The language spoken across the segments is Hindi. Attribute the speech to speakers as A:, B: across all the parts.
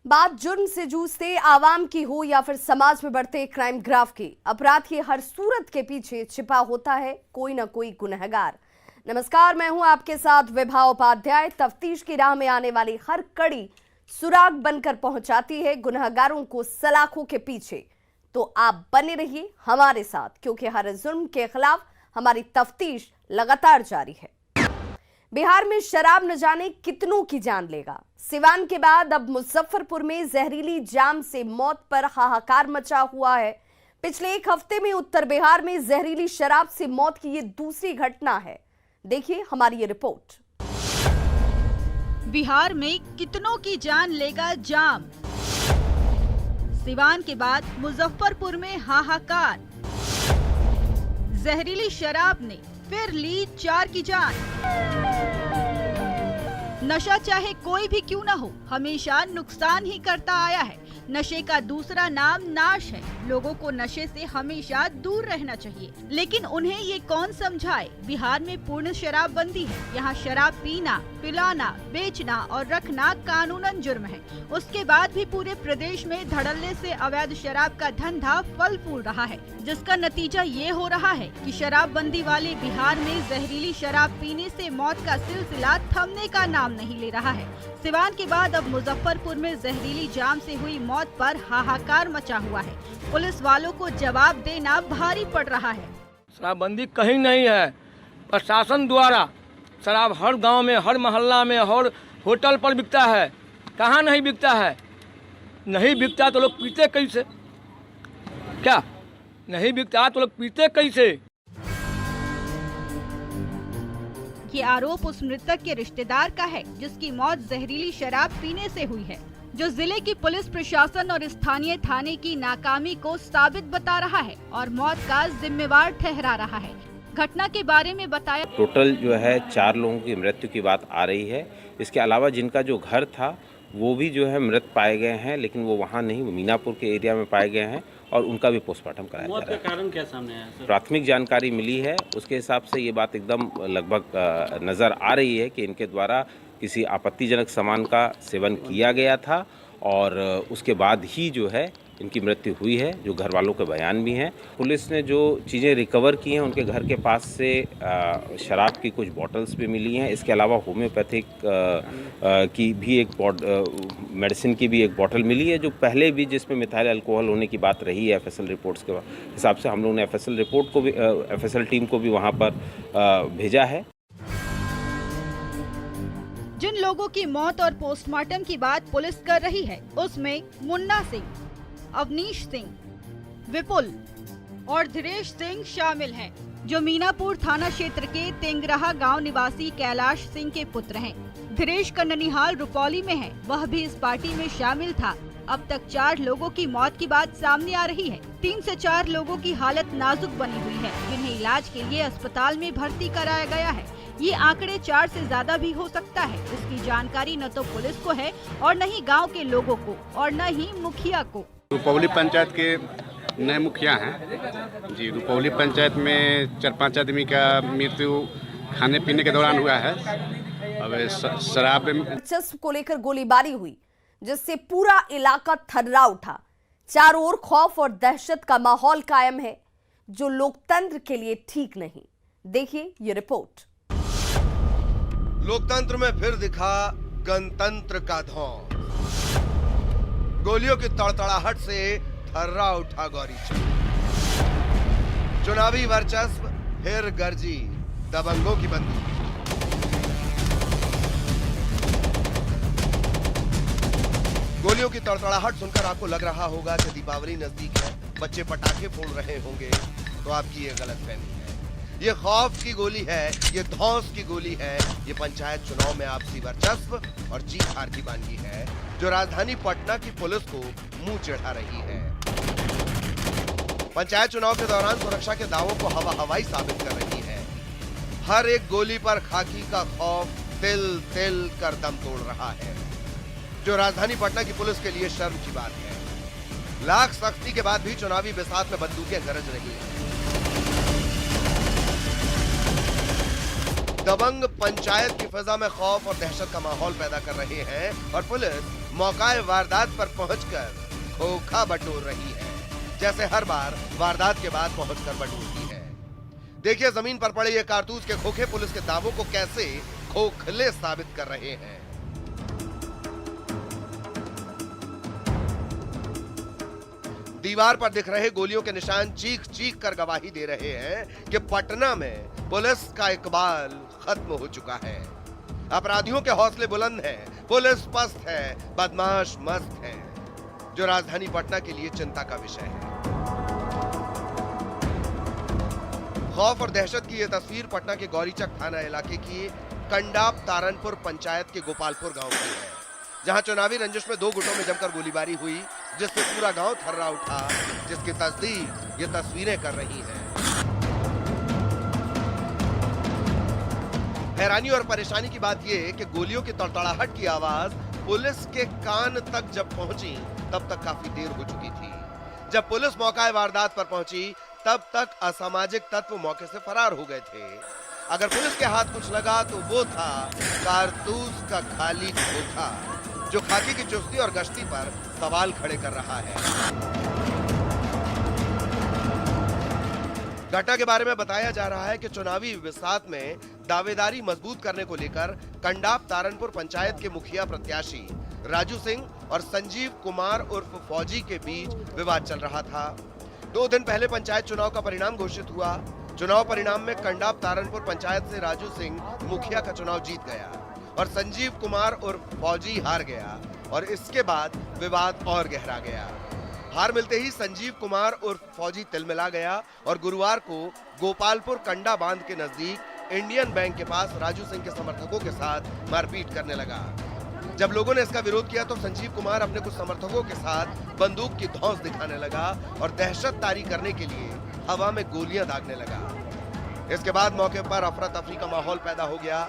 A: बात जुर्म से जूझते आवाम की हो या फिर समाज में बढ़ते क्राइम ग्राफ की, अपराध की हर सूरत के पीछे छिपा होता है कोई ना कोई गुनहगार। नमस्कार, मैं हूं आपके साथ विभा उपाध्याय। तफ्तीश की राह में आने वाली हर कड़ी सुराग बनकर पहुंचाती है गुनहगारों को सलाखों के पीछे। तो आप बने रहिए हमारे साथ, क्योंकि हर जुर्म के खिलाफ हमारी तफ्तीश लगातार जारी है। बिहार में शराब न जाने कितनों की जान लेगा। सिवान के बाद अब मुजफ्फरपुर में जहरीली जाम से मौत पर हाहाकार मचा हुआ है। पिछले एक हफ्ते में उत्तर बिहार में जहरीली शराब से मौत की ये दूसरी घटना है। देखिए हमारी ये रिपोर्ट।
B: बिहार में कितनों की जान लेगा जाम। सिवान के बाद मुजफ्फरपुर में हाहाकार। जहरीली शराब ने फिर ली 4 की जान। नशा चाहे कोई भी क्यों न हो, हमेशा नुकसान ही करता आया है। नशे का दूसरा नाम नाश है। लोगों को नशे से हमेशा दूर रहना चाहिए, लेकिन उन्हें ये कौन समझाए। बिहार में पूर्ण शराबबंदी है। यहाँ शराब पीना, पिलाना, बेचना और रखना कानूनन जुर्म है। उसके बाद भी पूरे प्रदेश में धड़ल्ले से अवैध शराब का धंधा फल फूल रहा है, जिसका नतीजा ये हो रहा है कि शराबबंदी वाले बिहार में जहरीली शराब पीने से मौत का सिलसिला थमने का नाम नहीं ले रहा है। सिवान के बाद अब मुजफ्फरपुर में जहरीली जाम से हुई मौत पर हाहाकार मचा हुआ है। पुलिस वालों को जवाब देना भारी पड़ रहा है।
C: शराबबंदी कहीं नहीं है। प्रशासन द्वारा शराब हर गांव में, हर मोहल्ला में, हर होटल पर बिकता है। कहाँ नहीं बिकता है? नहीं बिकता तो लोग पीते कैसे? क्या नहीं बिकता तो लोग पीते कैसे?
B: ये आरोप उस मृतक के रिश्तेदार का है, जिसकी मौत जहरीली शराब पीने से हुई है, जो जिले की पुलिस प्रशासन और स्थानीय थाने की नाकामी को साबित बता रहा है और मौत का जिम्मेवार ठहरा रहा है। घटना के बारे में बताया,
D: टोटल जो है 4 लोगों की मृत्यु की बात आ रही है। इसके अलावा जिनका जो घर था वो भी जो है मृत पाए गए हैं, लेकिन वो वहाँ नहीं, वो मीनापुर के एरिया में पाए गए हैं और उनका भी पोस्टमार्टम कराया जा रहा है।
E: मौत का कारण क्या सामने आया सर?
D: प्राथमिक जानकारी मिली है, उसके हिसाब से ये बात एकदम लगभग नज़र आ रही है कि इनके द्वारा किसी आपत्तिजनक सामान का सेवन किया गया था और उसके बाद ही जो है इनकी मृत्यु हुई है, जो घर वालों के बयान भी हैं। पुलिस ने जो चीज़ें रिकवर की हैं, उनके घर के पास से शराब की कुछ बॉटल्स भी मिली हैं। इसके अलावा होम्योपैथिक की भी एक मेडिसिन की भी एक बॉटल मिली है, जो पहले भी जिसमें मिथाइल अल्कोहल होने की बात रही है। एफएसएल रिपोर्ट्स के हिसाब से हम लोगों ने एफएसएल रिपोर्ट को भी एफएसएल टीम को भी वहाँ पर भेजा है।
B: जिन लोगों की मौत और पोस्टमार्टम की बात पुलिस कर रही है, उसमें मुन्ना सिंह, अवनीश सिंह, विपुल और धीरेश सिंह शामिल हैं, जो मीनापुर थाना क्षेत्र के तेंगराहा गांव निवासी कैलाश सिंह के पुत्र हैं। धीरेश का ननिहाल रुपौली में है, वह भी इस पार्टी में शामिल था। अब तक 4 लोगों की मौत की बात सामने आ रही है। 3 से 4 लोगों की हालत नाजुक बनी हुई है, जिन्हें इलाज के लिए अस्पताल में भर्ती कराया गया है। ये आंकड़े 4 से ज्यादा भी हो सकता है। इसकी जानकारी न तो पुलिस को है और न ही गाँव के लोगों को और न ही मुखिया को।
F: रुपौली पंचायत के नए मुखिया हैं जी। रुपौली पंचायत में 4-5 आदमी का मृत्यु खाने पीने के दौरान हुआ है। अब शराब
A: दिलचस्प को लेकर गोलीबारी हुई, जिससे पूरा इलाका थर्रा उठा। चारों ओर खौफ और दहशत का माहौल कायम है, जो लोकतंत्र के लिए ठीक नहीं। देखिए ये रिपोर्ट।
G: लोकतंत्र में फिर दिखा गणतंत्र का धौंस। गोलियों की तड़तड़ाहट से थर्रा उठा गौरीचक। चुनावी वर्चस्व फिर गरजी दबंगों की बंदूक। गोलियों की तड़तड़ाहट सुनकर आपको लग रहा होगा कि दीपावली नजदीक है, बच्चे पटाखे फोड़ रहे होंगे, तो आपकी ये गलतफहमी है। ये खौफ की गोली है, ये धौंस की गोली है। ये पंचायत चुनाव में आपसी वर्चस्व और जीत हार की बानगी है, जो राजधानी पटना की पुलिस को मुंह चढ़ा रही है। पंचायत चुनाव के दौरान सुरक्षा के दावों को हवा हवाई साबित कर रही है। हर एक गोली पर खाकी का खौफ तिल तिल कर दम तोड़ रहा है, जो राजधानी पटना की पुलिस के लिए शर्म की बात है। लाख सख्ती के बाद भी चुनावी बिसात में बंदूकें गरज रही हैं। दबंग पंचायत की फिजा में खौफ और दहशत का माहौल पैदा कर रहे हैं और पुलिस मौकाए वारदात पर पहुंचकर खोखा बटोर रही है, जैसे हर बार वारदात के बाद पहुंचकर बटोरती है। देखिए जमीन पर पड़े ये कारतूस के खोखे पुलिस के दावों को कैसे खोखले साबित कर रहे हैं। दीवार पर दिख रहे गोलियों के निशान चीख चीख कर गवाही दे रहे हैं कि पटना में पुलिस का इकबाल खत्म हो चुका है। अपराधियों के हौसले बुलंद हैं, पुलिस पस्त है, बदमाश मस्त है, जो राजधानी पटना के लिए चिंता का विषय है। खौफ और दहशत की यह तस्वीर पटना के गौरीचक थाना इलाके की कंडाप तारनपुर पंचायत के गोपालपुर गांव की है, जहां चुनावी रंजिश में दो गुटों में जमकर गोलीबारी हुई, जिससे पूरा गांव थर्रा उठा, जिसकी तस्दीक ये तस्वीरें कर रही हैं। हैरानी और परेशानी की बात यह कि गोलियों की तड़तड़ाहट की आवाज पुलिस के कान तक जब पहुंची तब तक काफी देर हो चुकी थी। जब पुलिस मौका वारदात पर पहुंची तब तक असामाजिक तत्व मौके से फरार हो गए थे। अगर पुलिस के हाथ कुछ लगा तो वो था कारतूस का खाली खोखा, जो खाकी की चुस्ती और गश्ती पर सवाल खड़े कर रहा है। घटना के बारे में बताया जा रहा है कि चुनावी विसात में दावेदारी मजबूत करने को लेकर कंडाप तारनपुर पंचायत के मुखिया प्रत्याशी राजू सिंह और संजीव कुमार उर्फ फौजी के बीच विवाद चल रहा था। 2 दिन पहले पंचायत चुनाव का परिणाम घोषित हुआ। चुनाव परिणाम में कंडाप तारनपुर पंचायत से राजू सिंह मुखिया का चुनाव जीत गया और संजीव कुमार उर्फ फौजी हार गया और इसके बाद विवाद और गहरा गया। हार मिलते ही संजीव कुमार उर्फ फौजी तिलमिला गया और गुरुवार को गोपालपुर कंडा बांध के नजदीक इंडियन बैंक के पास राजू सिंह के समर्थकों के साथ मारपीट करने लगा। जब लोगों ने इसका विरोध किया तो संजीव कुमार अपने कुछ समर्थकों के साथ बंदूक की धौंस दिखाने लगा और दहशत तारी करने के लिए हवा में गोलियां दागने लगा। इसके बाद मौके पर अफरा तफरी का माहौल पैदा हो गया।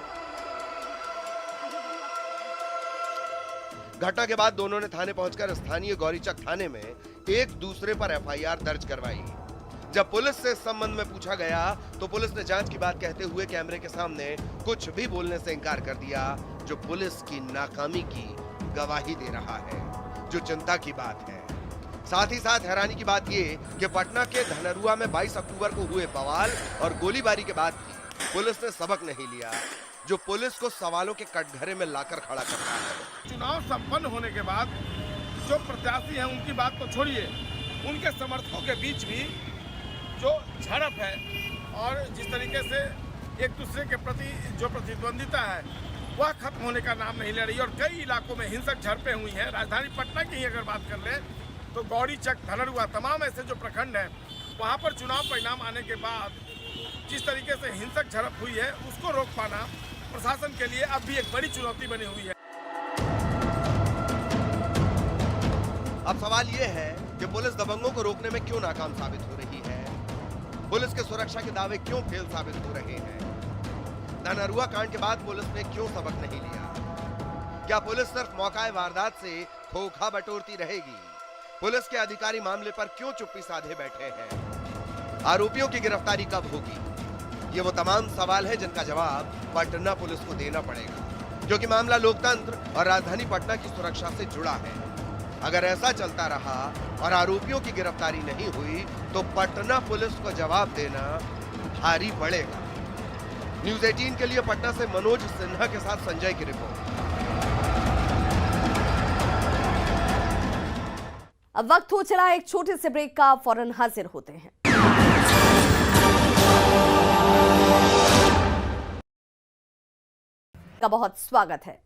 G: घटना के बाद दोनों ने थाने पहुंचकर स्थानीय गौरीचक थाने में एक दूसरे पर एफआईआर दर्ज करवाई। जब पुलिस से इस संबंध में पूछा गया तो पुलिस ने जांच की बात कहते हुए कैमरे के सामने कुछ भी बोलने से इनकार कर दिया, जो पुलिस की नाकामी की गवाही दे रहा है, जो चिंता की बात है। साथ ही साथ हैरानी की बात ये कि पटना के धनरुआ में 22 अक्टूबर को हुए बवाल और गोलीबारी के बाद भी पुलिस ने सबक नहीं लिया, जो पुलिस को सवालों के कटघरे में लाकर खड़ा करता है।
E: चुनाव संपन्न होने के बाद जो प्रत्याशी हैं उनकी बात तो छोड़िए, उनके समर्थकों के बीच भी जो झड़प है और जिस तरीके से एक दूसरे के प्रति जो प्रतिद्वंदिता है वह खत्म होने का नाम नहीं ले रही और कई इलाकों में हिंसक झड़पें हुई हैं। राजधानी पटना की ही अगर बात कर लें तो गौरीचक, धनरुआ, तमाम ऐसे जो प्रखंड हैं वहाँ पर चुनाव परिणाम आने के बाद जिस तरीके से हिंसक झड़प हुई है उसको रोक पाना प्रशासन के लिए अब भी एक बड़ी चुनौती बनी हुई है।
G: अब सवाल ये है कि पुलिस दबंगों को रोकने में क्यों नाकाम साबित हो रही है? पुलिस के सुरक्षा के दावे क्यों फेल साबित हो रहे हैं? धनरुआ कांड के बाद पुलिस ने क्यों सबक नहीं लिया? क्या पुलिस सिर्फ मौकाए वारदात से खोखा बटोरती रहेगी? पुलिस के अधिकारी मामले पर क्यों चुप्पी साधे बैठे हैं? आरोपियों की गिरफ्तारी कब होगी? ये वो तमाम सवाल है जिनका जवाब पटना पुलिस को देना पड़ेगा, क्योंकि मामला लोकतंत्र और राजधानी पटना की सुरक्षा से जुड़ा है। अगर ऐसा चलता रहा और आरोपियों की गिरफ्तारी नहीं हुई तो पटना पुलिस को जवाब देना भारी पड़ेगा। न्यूज़ 18 के लिए पटना से मनोज सिन्हा के साथ संजय की रिपोर्ट।
A: अब वक्त हो चला एक छोटे से ब्रेक का, फौरन हाजिर होते हैं। का बहुत स्वागत है।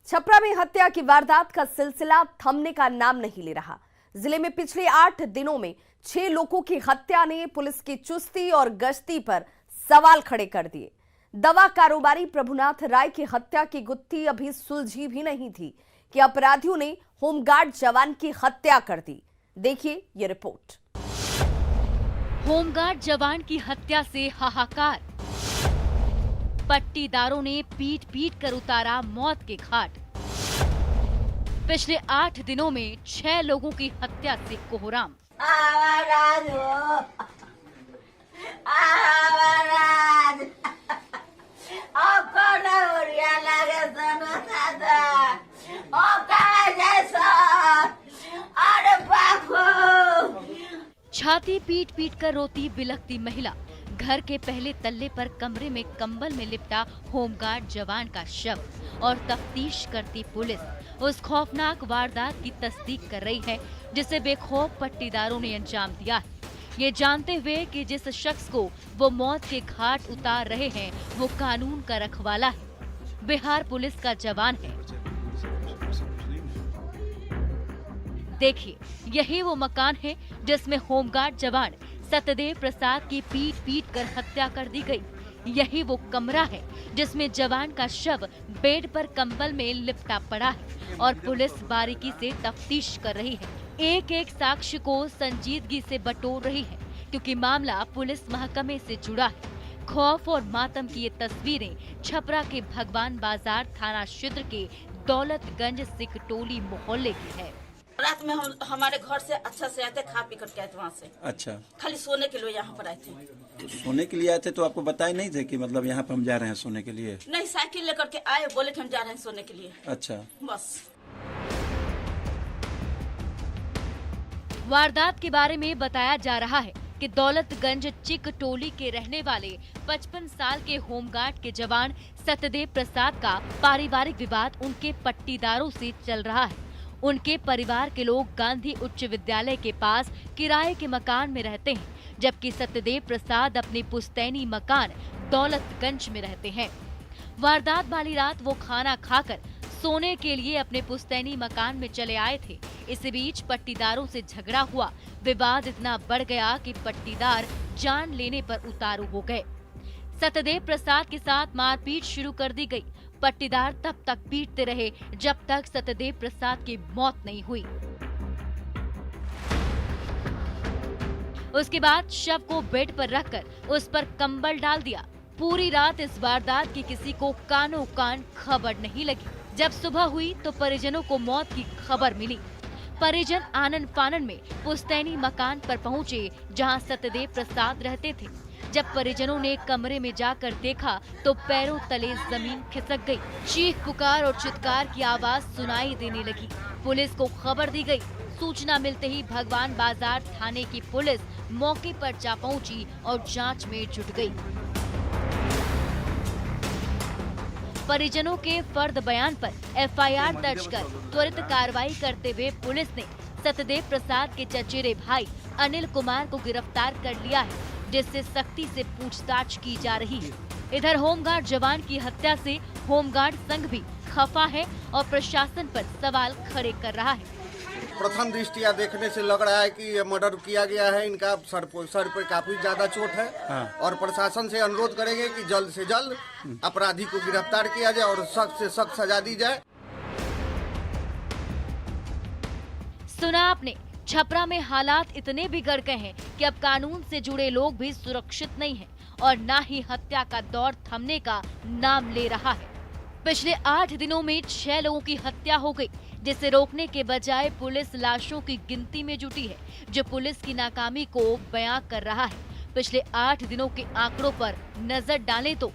A: छपरा में हत्या की वारदात का सिलसिला थमने का नाम नहीं ले रहा। जिले में पिछले 8 दिनों में 6 लोगों की हत्या ने पुलिस की चुस्ती और गश्ती पर सवाल खड़े कर दिए। दवा कारोबारी प्रभुनाथ राय की हत्या की गुत्थी अभी सुलझी भी नहीं थी कि अपराधियों ने होमगार्ड जवान की हत्या कर दी। देखिए ये रिपोर्ट।
H: होमगार्ड जवान की हत्या से हाहाकार। पट्टीदारों ने पीट पीट कर उतारा मौत के घाट। पिछले 8 दिनों में 6 लोगों की हत्या से कोहराम।
I: महाराज अब कौन उड़िया लगे सुनो दादा ओ कहा जैसा अरे बापू।
H: छाती पीट पीट कर रोती बिलखती महिला, घर के पहले तल्ले पर कमरे में कंबल में लिपटा होमगार्ड जवान का शव और तफ्तीश करती पुलिस उस खौफनाक वारदात की तस्दीक कर रही है जिसे बेखौफ पट्टीदारों ने अंजाम दिया है, ये जानते हुए कि जिस शख्स को वो मौत के घाट उतार रहे हैं वो कानून का रखवाला है, बिहार पुलिस का जवान है। देखिए, यही वो मकान है जिसमें होमगार्ड जवान सत्यदेव प्रसाद की पीट पीट कर हत्या कर दी गई। यही वो कमरा है जिसमें जवान का शव बेड पर कंबल में लिपटा पड़ा है और पुलिस बारीकी से तफ्तीश कर रही है, एक एक साक्ष्य को संजीदगी से बटोर रही है क्योंकि मामला पुलिस महकमे से जुड़ा है। खौफ और मातम की ये तस्वीरें छपरा के भगवान बाजार थाना क्षेत्र के दौलतगंज सिख टोली मोहल्ले की है।
I: रात में हम हमारे घर से अच्छा से आते, खा पी करके आए थे वहाँ से।
J: अच्छा,
I: खाली सोने के लिए यहाँ पर आए थे।
J: सोने के लिए आए थे तो आपको बताए नहीं थे कि मतलब यहाँ पर हम जा रहे हैं सोने के लिए?
I: नहीं, साइकिल लेकर के आए, बोले कि हम जा रहे हैं सोने के लिए।
J: अच्छा,
I: बस।
H: वारदात के बारे में बताया जा रहा है कि दौलतगंज चिक टोली के रहने वाले 55 साल के होमगार्ड के जवान सत्यदेव प्रसाद का पारिवारिक विवाद उनके पट्टीदारों से चल रहा है। उनके परिवार के लोग गांधी उच्च विद्यालय के पास किराए के मकान में रहते हैं, जबकि सत्यदेव प्रसाद अपने पुश्तैनी मकान दौलतगंज में रहते हैं। वारदात वाली रात वो खाना खाकर सोने के लिए अपने पुश्तैनी मकान में चले आए थे। इस बीच पट्टीदारों से झगड़ा हुआ। विवाद इतना बढ़ गया कि पट्टीदार जान लेने पर उतारू हो गए। सत्यदेव प्रसाद के साथ मारपीट शुरू कर दी गई। पट्टीदार तब तक पीटते रहे जब तक सत्यदेव प्रसाद की मौत नहीं हुई। उसके बाद शव को बेड पर रखकर उस पर कंबल डाल दिया। पूरी रात इस वारदात की किसी को कानों कान खबर नहीं लगी। जब सुबह हुई तो परिजनों को मौत की खबर मिली। परिजन आनन फानन में पुश्तैनी मकान पर पहुंचे जहां सत्यदेव प्रसाद रहते थे। जब परिजनों ने कमरे में जाकर देखा तो पैरों तले जमीन खिसक गई। चीख पुकार और चित्कार की आवाज सुनाई देने लगी। पुलिस को खबर दी गई। सूचना मिलते ही भगवान बाजार थाने की पुलिस मौके पर जा पहुंची और जांच में जुट गई। परिजनों के फर्द बयान पर एफआईआर दर्ज कर त्वरित कार्रवाई करते हुए पुलिस ने सत्यदेव प्रसाद के चचेरे भाई अनिल कुमार को गिरफ्तार कर लिया है, जिससे सख्ती से पूछताछ की जा रही है। इधर होमगार्ड जवान की हत्या से होमगार्ड संघ भी खफा है और प्रशासन पर सवाल खड़े कर रहा है।
K: प्रथम दृष्टिया देखने से लग रहा है कि ये मर्डर किया गया है। इनका सर पर काफी ज्यादा चोट है।
J: हाँ।
K: और प्रशासन से अनुरोध करेंगे कि जल्द से जल्द अपराधी को गिरफ्तार किया जाए और सख्त से सख्त सजा दी जाए।
H: सुना आपने, छपरा में हालात इतने बिगड़ गए हैं कि अब कानून से जुड़े लोग भी सुरक्षित नहीं हैं और ना ही हत्या का दौर थमने का नाम ले रहा है। पिछले 8 दिनों में 6 लोगों की हत्या हो गई, जिसे रोकने के बजाय पुलिस लाशों की गिनती में जुटी है, जो पुलिस की नाकामी को बयां कर रहा है। पिछले 8 दिनों के आंकड़ों पर नजर डालें तो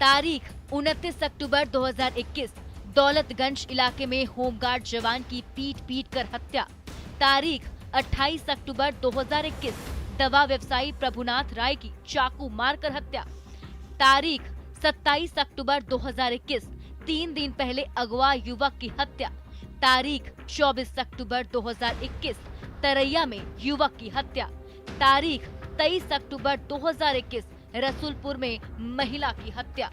H: तारीख 29 अक्टूबर 2021 दौलतगंज इलाके में होमगार्ड जवान की पीट पीट कर हत्या। तारीख 28 अक्टूबर 2021 दवा व्यवसायी प्रभुनाथ राय की चाकू मारकर हत्या। तारीख 27 अक्टूबर 2021 3 दिन पहले अगवा युवक की हत्या। तारीख 24 अक्टूबर 2021 तरैया में युवक की हत्या। तारीख 23 अक्टूबर 2021 रसूलपुर में महिला की हत्या।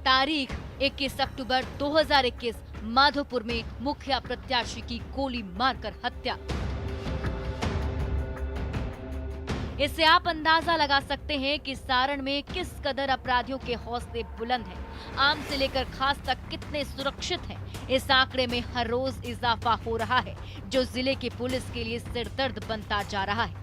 H: तारीख 21 अक्टूबर 2021 माधोपुर में मुखिया प्रत्याशी की गोली मारकर हत्या। इससे आप अंदाजा लगा सकते हैं कि सारण में किस कदर अपराधियों के हौसले बुलंद हैं। आम से लेकर खास तक कितने सुरक्षित हैं। इस आंकड़े में हर रोज इजाफा हो रहा है, जो जिले की पुलिस के लिए सिरदर्द बनता जा रहा है।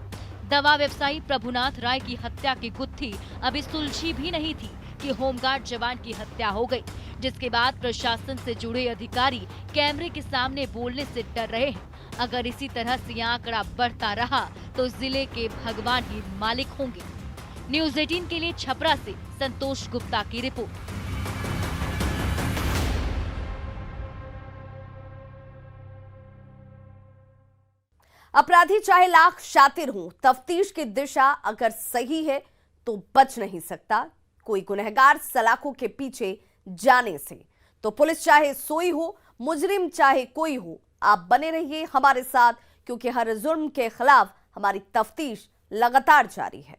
H: दवा व्यवसायी प्रभुनाथ राय की हत्या की गुत्थी अभी सुलझी भी नहीं थी कि होमगार्ड जवान की हत्या हो गई, जिसके बाद प्रशासन से जुड़े अधिकारी कैमरे के सामने बोलने से डर रहे हैं। अगर इसी तरह से आंकड़ा बढ़ता रहा तो जिले के भगवान ही मालिक होंगे। न्यूज 18 के लिए छपरा से संतोष गुप्ता की रिपोर्ट।
A: अपराधी चाहे लाख शातिर हों, तफ्तीश की दिशा अगर सही है तो बच नहीं सकता कोई गुनहगार सलाखों के पीछे जाने से। तो पुलिस चाहे सोई हो, मुजरिम चाहे कोई हो, आप बने रहिए हमारे साथ, क्योंकि हर जुर्म के खिलाफ हमारी तफ्तीश लगातार जारी है।